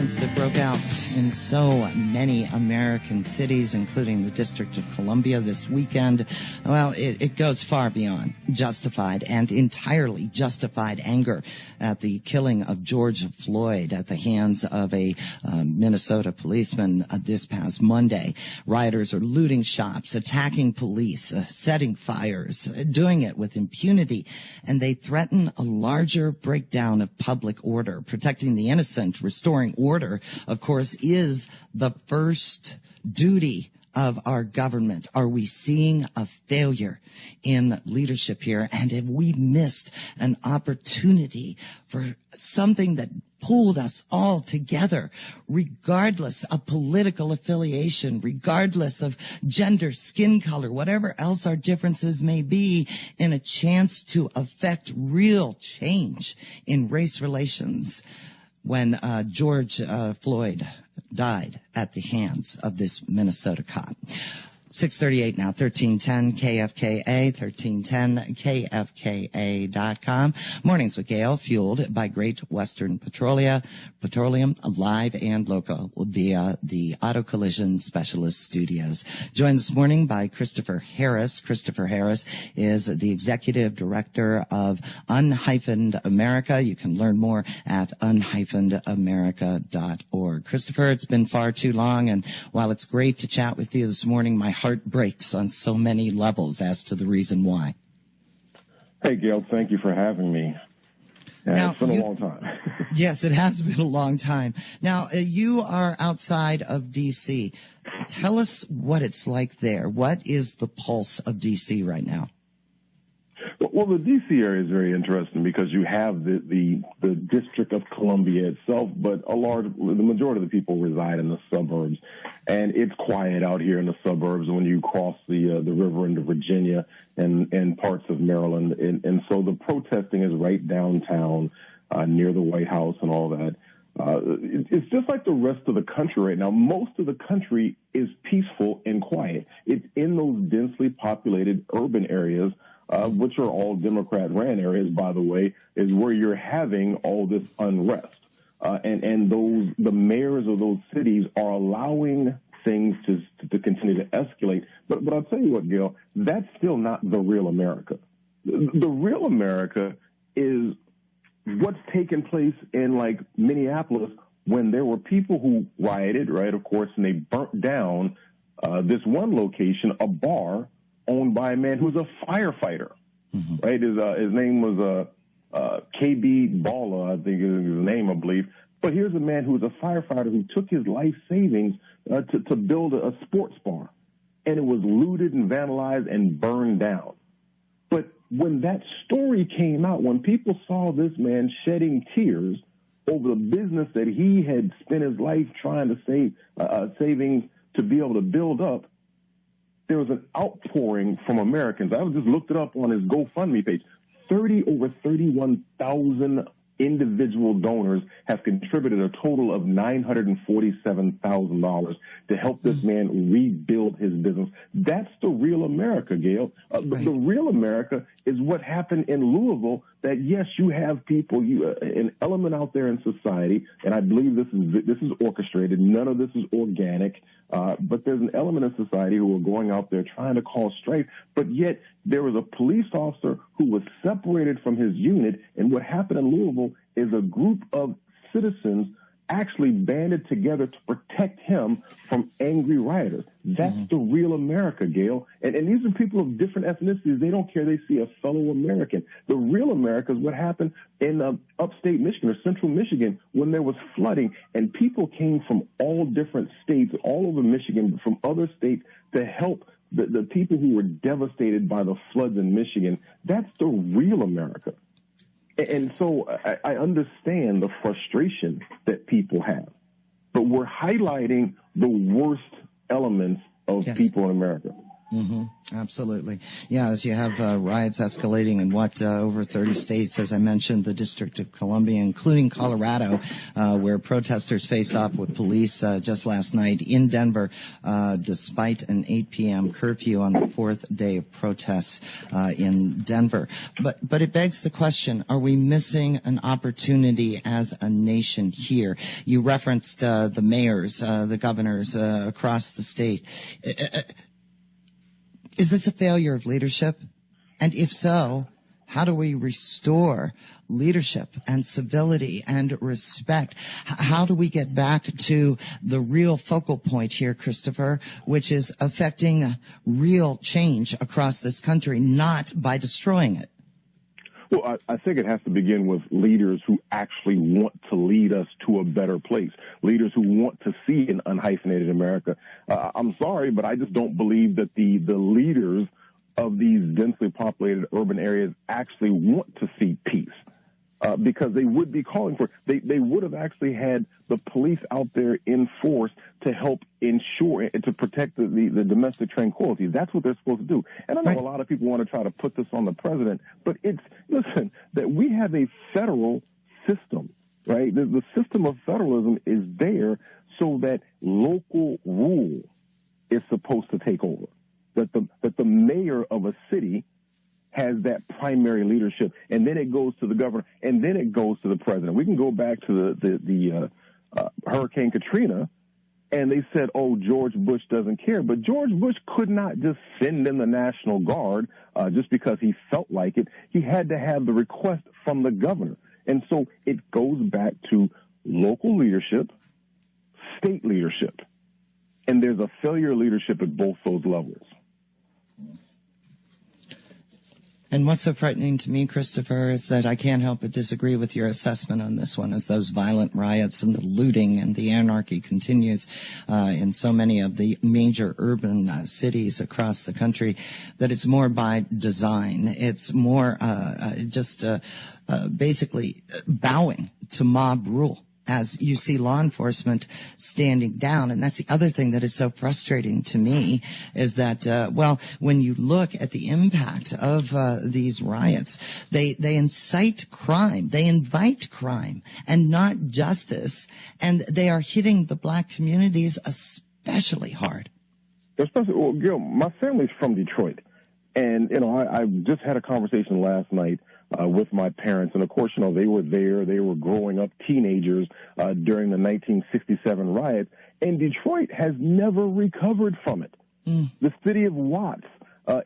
violence that broke out in so many American cities, including the District of Columbia this weekend, well, it goes far beyond justified and entirely justified anger at the killing of George Floyd at the hands of a Minnesota policeman this past Monday. Rioters are looting shops, attacking police, setting fires, doing it with impunity, and they threaten a larger breakdown of public order. Protecting the innocent, restoring order, of course, is the first duty of our government. Are we seeing a failure in leadership here? And have we missed an opportunity for something that pulled us all together, regardless of political affiliation, regardless of gender, skin color, whatever else our differences may be, in a chance to affect real change in race relations when George Floyd died at the hands of this Minnesota cop. 6:38 now, 1310 KFKA, 1310KFKA.com. Mornings with Gail, fueled by Great Western Petroleum, live and local via the Auto Collision Specialist Studios. Joined this morning by Christopher Harris. Christopher Harris is the Executive Director of Unhyphenated America. You can learn more at unhyphenedamerica.org. Christopher, it's been far too long, and while it's great to chat with you this morning, my heart breaks on so many levels as to the reason why. Hey, Gail, thank you for having me. Now, it's been a long time. Yes, it has been a long time. Now, you are outside of D.C. Tell us what it's like there. What is the pulse of D.C. right now? Well, the D.C. area is very interesting because you have the District of Columbia itself, but the majority of the people reside in the suburbs, and it's quiet out here in the suburbs when you cross the river into Virginia and parts of Maryland, and so the protesting is right downtown near the White House and all that. It's just like the rest of the country right now. Most of the country is peaceful and quiet. It's in those densely populated urban areas, which are all Democrat-ran areas, by the way, is where you're having all this unrest. And the mayors of those cities are allowing things to continue to escalate. But I'll tell you what, Gail, that's still not the real America. The real America is what's taken place in, like, Minneapolis when there were people who rioted, right, of course, and they burnt down this one location, a bar, owned by a man who was a firefighter, right? His name was KB Balla, I think is his name, I believe. But here's a man who was a firefighter who took his life savings to build a sports bar, and it was looted and vandalized and burned down. But when that story came out, when people saw this man shedding tears over the business that he had spent his life trying to save, savings to be able to build up, there was an outpouring from Americans. I just looked it up on his GoFundMe page. Over 31,000 individual donors have contributed a total of $947,000 to help this man rebuild his business. That's the real America, Gail. The real America is what happened in Louisville, that, yes, you have people, an element out there in society, and I believe this is orchestrated. None of this is organic. But there's an element of society who are going out there trying to cause strife, but yet there was a police officer who was separated from his unit, and what happened in Louisville is a group of citizens actually banded together to protect him from angry rioters. That's the real America, Gail. And these are people of different ethnicities. They don't care. They see a fellow American. The real America is what happened in upstate Michigan or central Michigan when there was flooding, and people came from all different states, all over Michigan, from other states to help the people who were devastated by the floods in Michigan. That's the real America. And so I understand the frustration that people have, but we're highlighting the worst elements of people in America. Absolutely. Yeah, as you have riots escalating in over 30 states, as I mentioned, the District of Columbia, including Colorado, where protesters face off with police just last night in Denver, despite an 8 p.m. curfew on the fourth day of protests in Denver. But it begs the question, are we missing an opportunity as a nation here? You referenced the mayors, the governors across the state. Is this a failure of leadership? And if so, how do we restore leadership and civility and respect? How do we get back to the real focal point here, Christopher, which is affecting real change across this country, not by destroying it? Well, I think it has to begin with leaders who actually want to lead us to a better place, leaders who want to see an unhyphenated America. I'm sorry, but I just don't believe that the leaders of these densely populated urban areas actually want to see peace. Because they would be calling for it. They would have actually had the police out there in force to help ensure and to protect the domestic tranquility. That's what they're supposed to do. And I know a lot of people want to try to put this on the president, but listen, that we have a federal system, right? The system of federalism is there so that local rule is supposed to take over. That the mayor of a city has that primary leadership, and then it goes to the governor, and then it goes to the president. We can go back to the Hurricane Katrina, and they said, oh, George Bush doesn't care. But George Bush could not just send in the National Guard just because he felt like it. He had to have the request from the governor. And so it goes back to local leadership, state leadership, and there's a failure of leadership at both those levels. And what's so frightening to me, Christopher, is that I can't help but disagree with your assessment on this one, as those violent riots and the looting and the anarchy continues in so many of the major urban cities across the country, that it's more by design. It's more basically bowing to mob rule, as you see law enforcement standing down. And that's the other thing that is so frustrating to me, is that, when you look at the impact of these riots, they incite crime, they invite crime and not justice, and they are hitting the black communities especially hard. Well, Gil, my family's from Detroit, and, I just had a conversation last night with my parents. And of course, they were there. They were growing up teenagers during the 1967 riots. And Detroit has never recovered from it. The city of Watts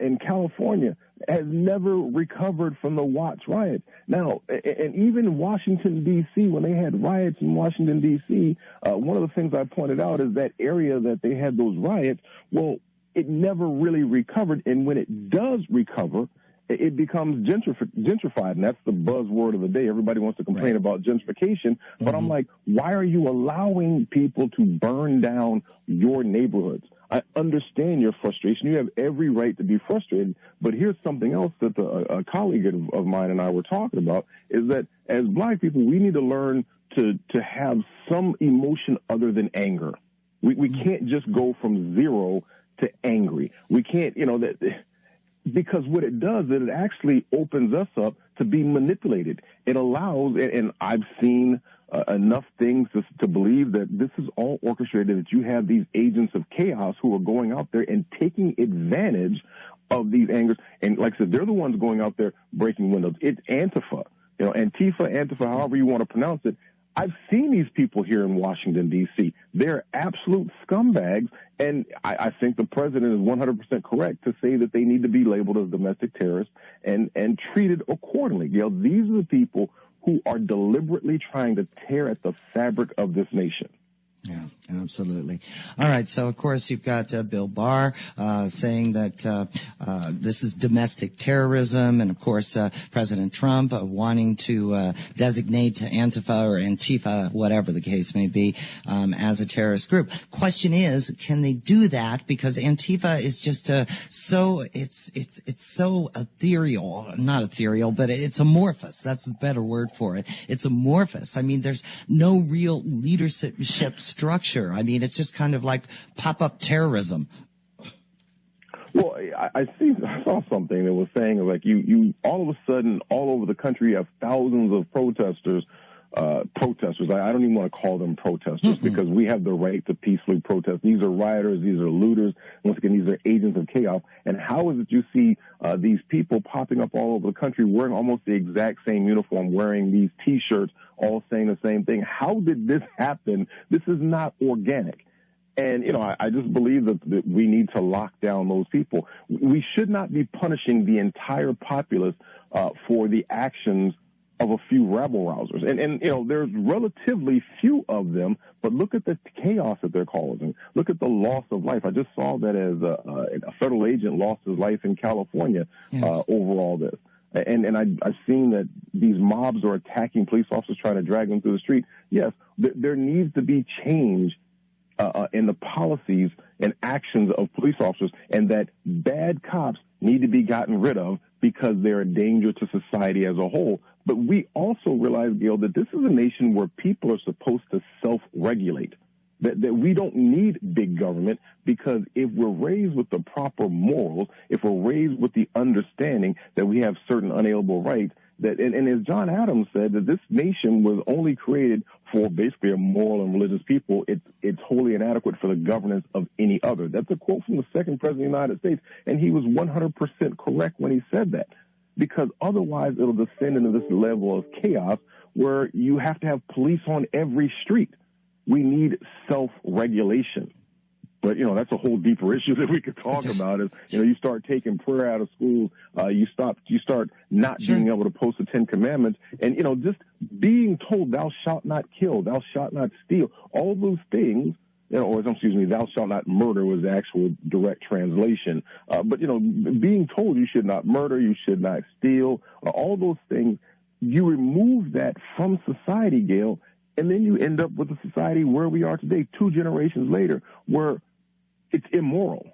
in California has never recovered from the Watts riots. Now, and even Washington, D.C., when they had riots in Washington, D.C., one of the things I pointed out is that area that they had those riots, well, it never really recovered. And when it does recover, it becomes gentrified, and that's the buzzword of the day. Everybody wants to complain about gentrification, but I'm like, why are you allowing people to burn down your neighborhoods? I understand your frustration. You have every right to be frustrated, but here's something else that a colleague of mine and I were talking about, is that as black people, we need to learn to have some emotion other than anger. We can't just go from zero to angry. We can't, because what it does is it actually opens us up to be manipulated. It allows, and I've seen enough things to believe that this is all orchestrated, that you have these agents of chaos who are going out there and taking advantage of these angers. And like I said, they're the ones going out there breaking windows. It's Antifa, Antifa, however you want to pronounce it. I've seen these people here in Washington, D.C. They're absolute scumbags, and I think the president is 100% correct to say that they need to be labeled as domestic terrorists and treated accordingly. These are the people who are deliberately trying to tear at the fabric of this nation. Yeah, absolutely. All right. So, of course, you've got Bill Barr saying that this is domestic terrorism. And, of course, President Trump wanting to designate Antifa or Antifa, whatever the case may be, as a terrorist group. Question is, can they do that? Because Antifa is just it's so ethereal. Not ethereal, but it's amorphous. That's a better word for it. It's amorphous. I mean, there's no real leadership structure. I mean, it's just kind of like pop-up terrorism. Well, I saw something that was saying like you all of a sudden all over the country you have thousands of protesters. I don't even want to call them protesters because we have the right to peacefully protest. These are rioters. These are looters. Once again, these are agents of chaos. And how is it you see these people popping up all over the country wearing almost the exact same uniform, wearing these T-shirts, all saying the same thing? How did this happen? This is not organic. And, I just believe that we need to lock down those people. We should not be punishing the entire populace for the actions of a few rabble-rousers. And there's relatively few of them, but look at the chaos that they're causing. Look at the loss of life. I just saw that as a federal agent lost his life in California over all this. And I've seen that these mobs are attacking police officers, trying to drag them through the street. Yes, there needs to be change in the policies and actions of police officers, and that bad cops need to be gotten rid of because they're a danger to society as a whole. But we also realize, Gail, that this is a nation where people are supposed to self-regulate, that we don't need big government, because if we're raised with the proper morals, if we're raised with the understanding that we have certain unalienable rights, and as John Adams said, that this nation was only created for basically a moral and religious people. It's wholly inadequate for the governance of any other. That's a quote from the second president of the United States, and he was 100% correct when he said that, because otherwise it'll descend into this level of chaos where you have to have police on every street. We need self-regulation. But, that's a whole deeper issue that we could talk about. Is, you start taking prayer out of schools, you start not being able to post the 10 Commandments, and, just being told, thou shalt not kill, thou shalt not steal, all those things, thou shalt not murder was the actual direct translation. But, being told you should not murder, you should not steal, all those things, you remove that from society, Gail, and then you end up with a society where we are today, 2 generations later, where it's immoral.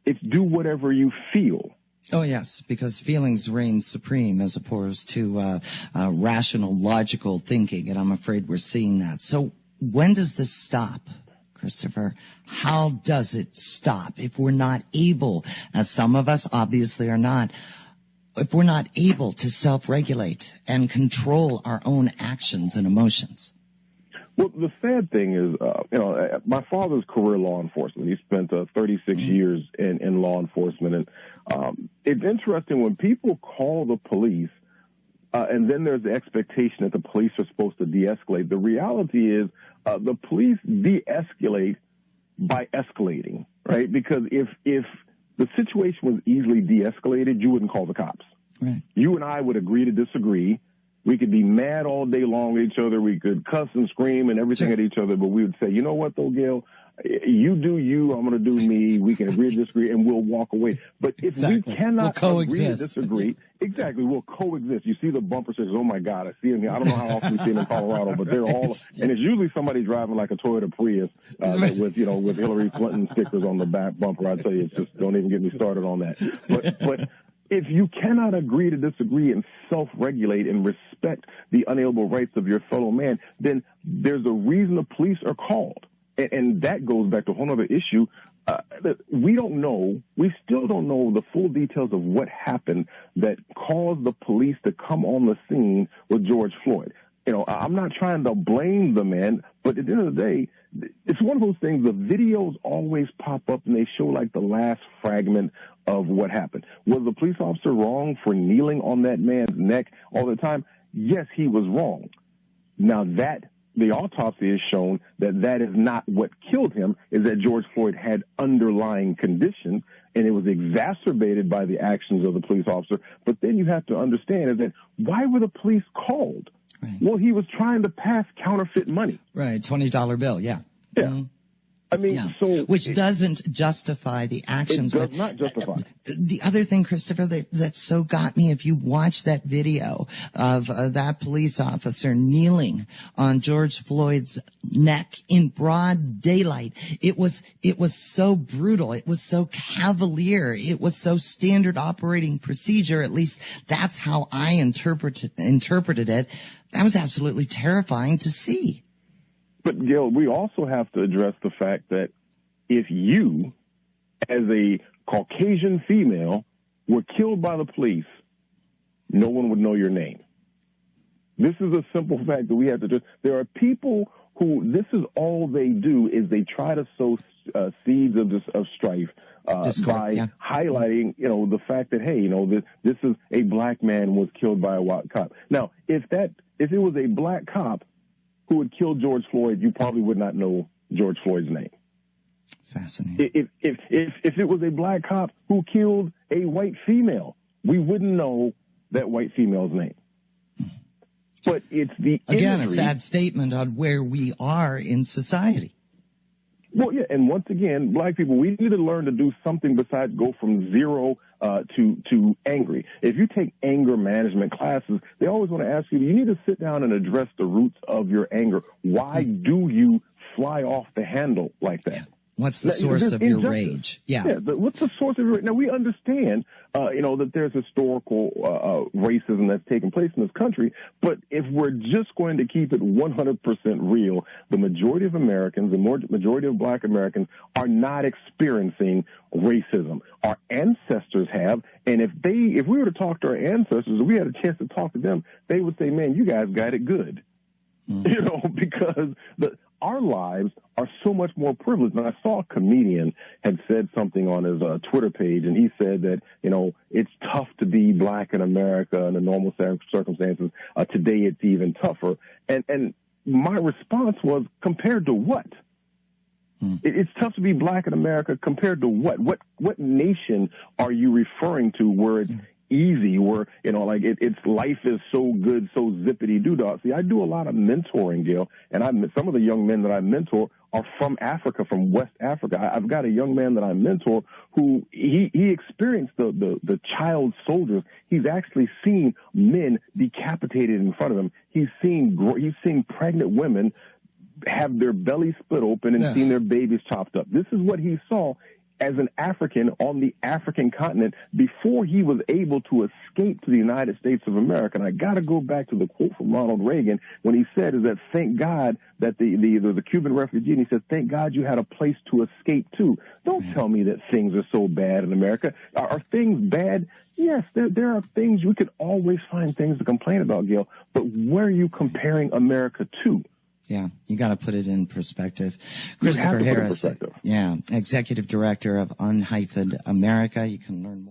It's do whatever you feel. Oh, yes, because feelings reign supreme as opposed to rational, logical thinking, and I'm afraid we're seeing that. So when does this stop, Christopher? How does it stop if we're not able, as some of us obviously are not, if we're not able to self-regulate and control our own actions and emotions? Well, the sad thing is, my father's career law enforcement. He spent 36 years in law enforcement. And it's interesting when people call the police, and then there's the expectation that the police are supposed to de-escalate. The reality is the police de-escalate by escalating, right? Because if the situation was easily de-escalated, you wouldn't call the cops. Right. You and I would agree to disagree. We could be mad all day long at each other. We could cuss and scream and everything at each other, but we would say, you know what, though, Gail? You do you, I'm going to do me. We can agree to disagree, and we'll walk away. But if we cannot agree to disagree, we'll coexist. You see the bumper stickers. Oh, my God, I see them here. I don't know how often we see them in Colorado, but they're all – and it's usually somebody driving like a Toyota Prius with Hillary Clinton stickers on the back bumper. I tell you, it's just don't even get me started on that. But if you cannot agree to disagree and self-regulate and respect the unalienable rights of your fellow man, then there's a reason the police are called. And that goes back to a whole other issue. We still don't know the full details of what happened that caused the police to come on the scene with George Floyd. I'm not trying to blame the man, but at the end of the day, it's one of those things, the videos always pop up and they show like the last fragment of what happened. Was the police officer wrong for kneeling on that man's neck all the time? Yes, he was wrong. Now the autopsy has shown that is not what killed him, is that George Floyd had underlying conditions, and it was exacerbated by the actions of the police officer. But then you have to understand is that why were the police called? Right. Well, he was trying to pass counterfeit money. Right, $20 bill, yeah. Yeah. Mm-hmm. I mean, which doesn't justify the actions. It does not justify. The other thing, Christopher, that so got me, if you watch that video of that police officer kneeling on George Floyd's neck in broad daylight, it was so brutal. It was so cavalier. It was so standard operating procedure. At least that's how I interpreted it. That was absolutely terrifying to see. But, Gail, we also have to address the fact that if you, as a Caucasian female were killed by the police, no one would know your name. This is a simple fact that we have to just, there are people who, this is all they do is they try to sow seeds of strife by highlighting, the fact that, hey, this is a black man was killed by a white cop. Now, if it was a black cop who had killed George Floyd, you probably would not know George Floyd's name. Fascinating. If it was a black cop who killed a white female, we wouldn't know that white female's name. But it's the again imagery. A sad statement on where we are in society. Well, yeah, and once again, black people, we need to learn to do something besides go from zero to angry. If you take anger management classes, they always want to ask you, you need to sit down and address the roots of your anger. Why do you fly off the handle like that? Yeah. What's the source of your rage? What's the source of your rage? Now, we understand, that there's historical racism that's taken place in this country, but if we're just going to keep it 100% real, the majority of Americans, the majority of black Americans are not experiencing racism. Our ancestors have, and if we were to talk to our ancestors, if we had a chance to talk to them, they would say, man, you guys got it good. Because our lives are so much more privileged. And I saw a comedian had said something on his Twitter page, and he said that, it's tough to be black in America under normal circumstances. Today it's even tougher. And my response was, compared to what? It's tough to be black in America compared to what? What nation are you referring to where it's easy, where, it's life is so good, so zippity-doo-dah? See, I do a lot of mentoring, Gail, and some of the young men that I mentor are from Africa, from West Africa. I've got a young man that I mentor who he experienced the child soldiers. He's actually seen men decapitated in front of him. He's seen pregnant women have their belly split open and seen their babies chopped up. This is what he saw as an African on the African continent before he was able to escape to the United States of America. And I got to go back to the quote from Ronald Reagan when he said is that thank God that the Cuban refugee, and he said, thank God you had a place to escape to. Don't tell me that things are so bad in America. Are things bad? Yes, there are things. We could always find things to complain about, Gail, but where are you comparing America to? Yeah, you got to put it in perspective. Christopher Harris, executive director of Unhyphenated America. You can learn more.